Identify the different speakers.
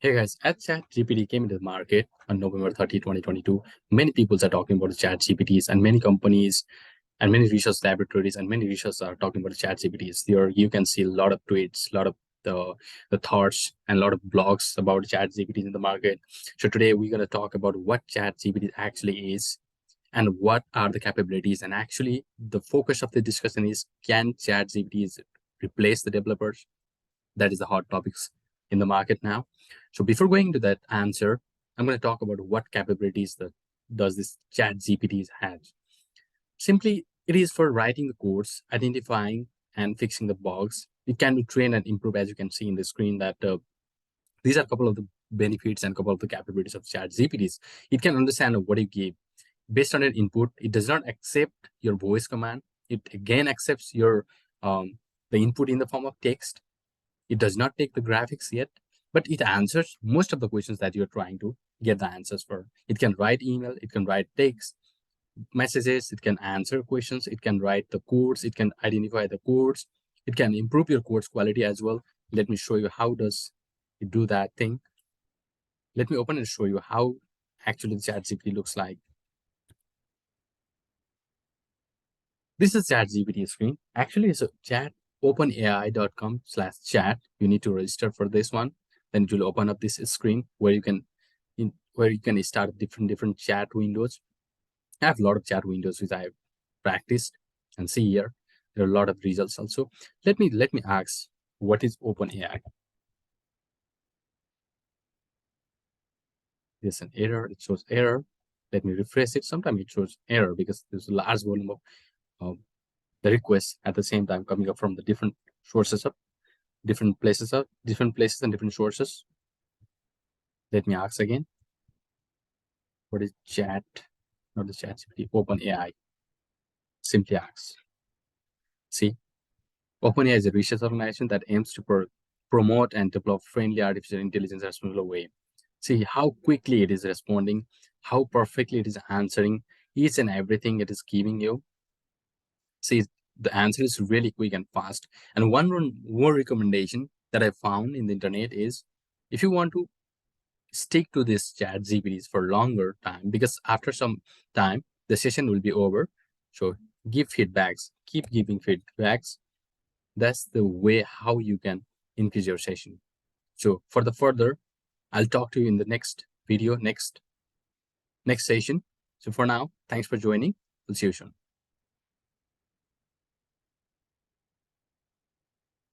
Speaker 1: Hey guys, as ChatGPT came into the market on November 30, 2022, many people are talking about ChatGPTs and many companies and many research laboratories and many researchers are talking about ChatGPTs. There you can see a lot of tweets, a lot of the thoughts and a lot of blogs about ChatGPTs in the market. So today we're going to talk about what ChatGPT actually is and what are the capabilities. And actually the focus of the discussion is, can ChatGPTs replace the developers? That is the hot topics in the market now. So before going to that answer, I'm going to talk about what capabilities that does this chat GPT have. Simply, it is for writing the codes, identifying and fixing the bugs. It can be trained and improved, as you can see in the screen that these are a couple of the benefits and a couple of the capabilities of chat GPTs. It can understand what you give. Based on your input, it does not accept your voice command. It again accepts your the input in the form of text. It does not take the graphics yet, but it answers most of the questions that you're trying to get the answers for. It can write email, it can write text messages, it can answer questions, it can write the codes, it can identify the codes, it can improve your codes quality as well. Let me show you how does it do that thing. Let me open and show you how actually the ChatGPT looks like. This is ChatGPT screen. Actually, it's a chat openai.com/chat. You need to register for this one. Then it will open up this screen where you can start different chat windows. I have a lot of chat windows which I have practiced, and see here there are a lot of results also. Let me ask, what is OpenAI? There's an error. It shows error. Let me refresh it. Sometimes it shows error because there's a large volume of the requests at the same time coming up from the different sources of different places and different sources. Let me ask again. What is chat? Not the chat GPT, OpenAI. Simply ask. See, OpenAI is a research organization that aims to promote and develop friendly artificial intelligence in a responsible way. See how quickly it is responding, how perfectly it is answering each and everything it is giving you. See, the answer is really quick and fast. And one more recommendation that I found in the internet is, if you want to stick to this chat GPTs for longer time, because after some time the session will be over. So give feedbacks, keep giving feedbacks. That's the way how you can increase your session. So for the further, I'll talk to you in the next video, next session. So for now, thanks for joining. We'll see you soon.